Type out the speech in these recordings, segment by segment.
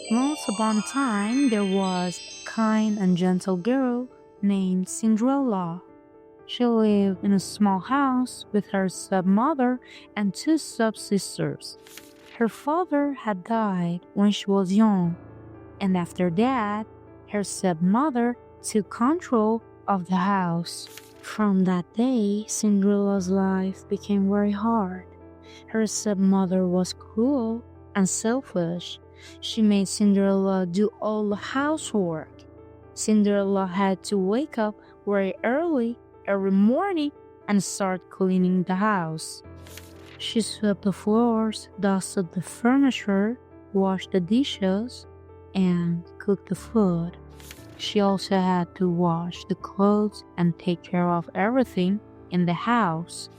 Once upon a time, there was a kind and gentle girl named Cinderella. She lived in a small house with her stepmother and two stepsisters. Her father had died when she was young, and after that, her stepmother took control of the house. From that day, Cinderella's life became very hard. Her stepmother was cruel and selfish. She made Cinderella do all the housework. Cinderella had to wake up very early every morning and start cleaning the house. She swept the floors, dusted the furniture, washed the dishes, and cooked the food. She also had to wash the clothes and take care of everything in the house.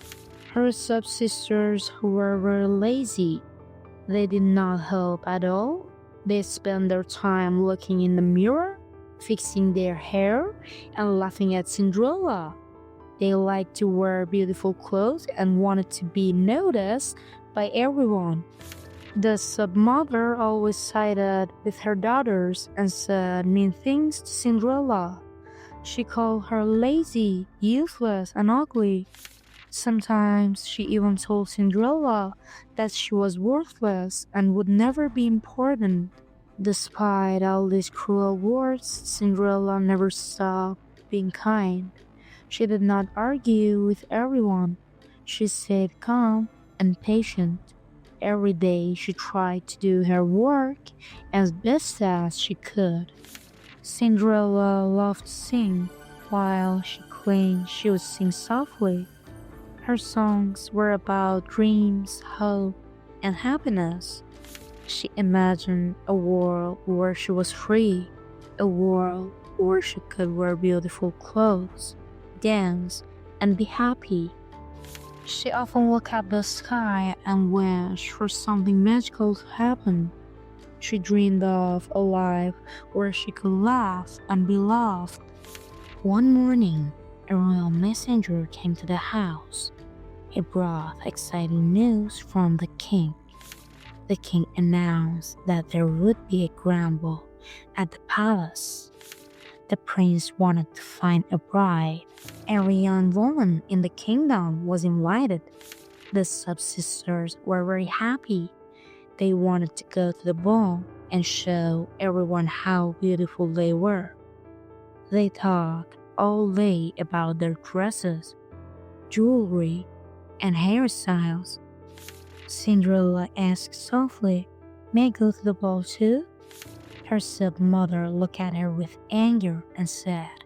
Her stepsisters were very lazy. They did not help at all. They spent their time looking in the mirror, fixing their hair, and laughing at Cinderella. They liked to wear beautiful clothes and wanted to be noticed by everyone. The stepmother always sided with her daughters and said mean things to Cinderella. She called her lazy, useless, and ugly. Sometimes she even told Cinderella that she was worthless and would never be important. Despite all these cruel words, Cinderella never stopped being kind. She did not argue with everyone. She stayed calm and patient. Every day she tried to do her work as best as she could. Cinderella loved to sing. While she cleaned, she would sing softly. Her songs were about dreams, hope, and happiness. She imagined a world where she was free, a world where she could wear beautiful clothes, dance, and be happy. She often looked at the sky and wished for something magical to happen. She dreamed of a life where she could laugh and be loved. One morning, a royal messenger came to the house. He brought exciting news from the king. The king announced that there would be a grand ball at the palace. The prince wanted to find a bride. Every young woman in the kingdom was invited. The stepsisters were very happy. They wanted to go to the ball and show everyone how beautiful they were. They talked all day about their dresses, jewelry, and hairstyles. Cinderella asked softly, "May I go to the ball too?" Her stepmother looked at her with anger and said,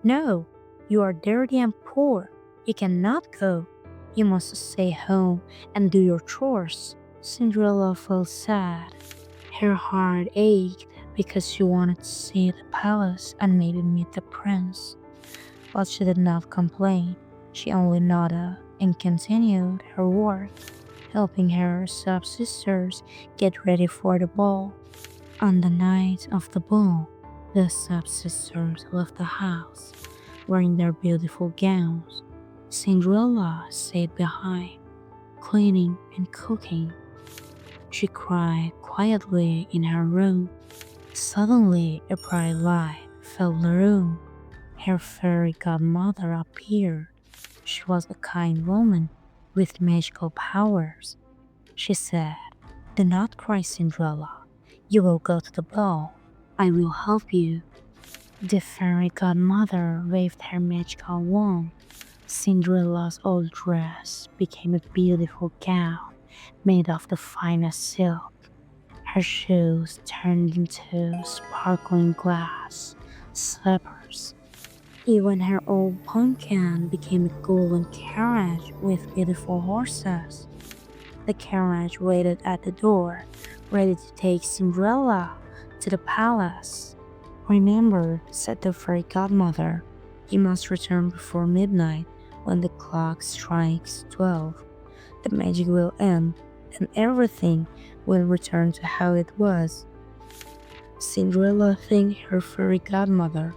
"No, you are dirty and poor. You cannot go. You must stay home and do your chores." Cinderella felt sad. Her heart ached because she wanted to see the palace and maybe meet the prince. But she did not complain. She only nodded and continued her work, helping her stepsisters get ready for the ball. On the night of the ball, the stepsisters left the house, wearing their beautiful gowns. Cinderella stayed behind, cleaning and cooking. She cried quietly in her room. Suddenly, a bright light filled the room. Her fairy godmother appeared. She was a kind woman with magical powers. She said, "Do not cry, Cinderella. You will go to the ball. I will help you." The fairy godmother waved her magical wand. Cinderella's old dress became a beautiful gown made of the finest silk. Her shoes turned into sparkling glass slippers. Even her old pumpkin became a golden carriage with beautiful horses. The carriage waited at the door, ready to take Cinderella to the palace. "Remember," said the fairy godmother, "you must return before midnight. When the clock strikes 12, the magic will end and everything will return to how it was." Cinderella thanked her fairy godmother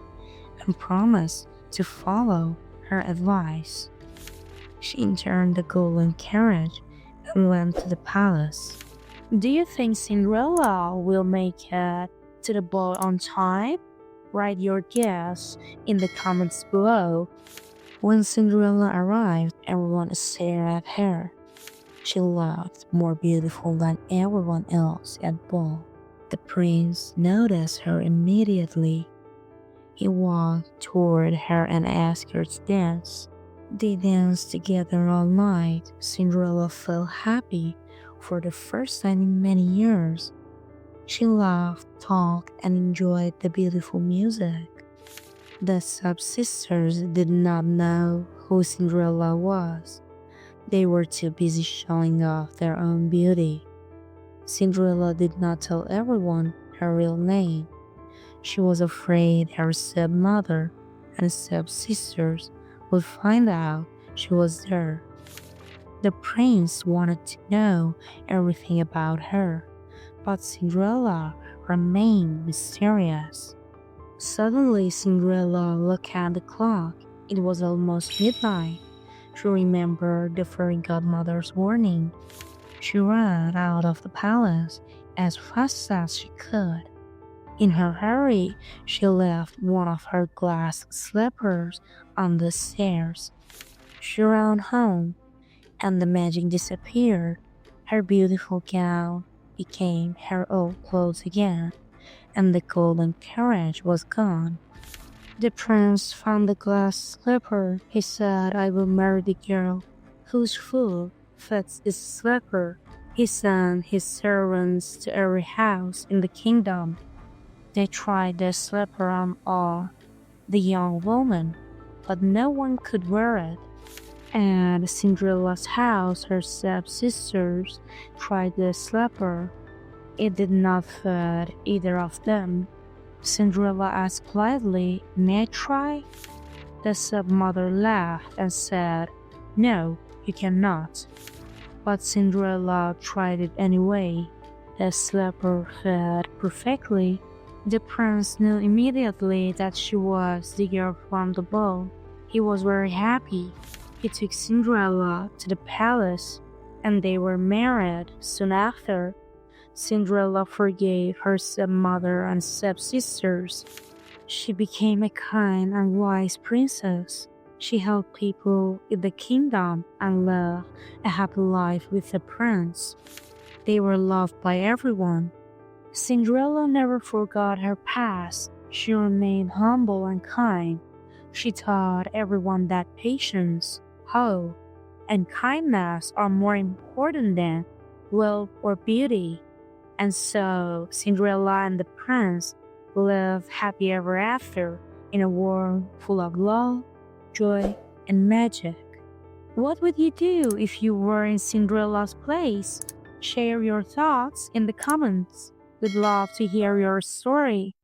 and promised to follow her advice. She entered the golden carriage and went to the palace. Do you think Cinderella will make it to the ball on time? Write your guess in the comments below. When Cinderella arrived, everyone stared at her. She looked more beautiful than everyone else at ball. The prince noticed her immediately. He walked toward her and asked her to dance. They danced together all night. Cinderella felt happy for the first time in many years. She laughed, talked, and enjoyed the beautiful music. The stepsisters did not know who Cinderella was. They were too busy showing off their own beauty. Cinderella did not tell everyone her real name. She was afraid her stepmother and stepsisters would find out she was there. The prince wanted to know everything about her, but Cinderella remained mysterious. Suddenly, Cinderella looked at the clock. It was almost midnight. She remembered the fairy godmother's warning. She ran out of the palace as fast as she could. In her hurry, she left one of her glass slippers on the stairs. She ran home, and the magic disappeared. Her beautiful gown became her old clothes again, and the golden carriage was gone. The prince found the glass slipper. He said, "I will marry the girl whose foot fits this slipper." He sent his servants to every house in the kingdom. They tried the slipper on all the young women, but no one could wear it. At Cinderella's house, her stepsisters tried the slipper. It did not fit either of them. Cinderella asked politely, "May I try?" The stepmother laughed and said, "No, you cannot." But Cinderella tried it anyway. The slipper fit perfectly. The prince knew immediately that she was the girl from the ball. He was very happy. He took Cinderella to the palace, and they were married soon after. Cinderella forgave her stepmother and stepsisters. She became a kind and wise princess. She helped people in the kingdom and lived a happy life with the prince. They were loved by everyone. Cinderella never forgot her past. She remained humble and kind. She taught everyone that patience, hope, and kindness are more important than wealth or beauty. And so Cinderella and the prince lived happy ever after in a world full of love, joy, and magic. What would you do if you were in Cinderella's place? Share your thoughts in the comments. We'd love to hear your story.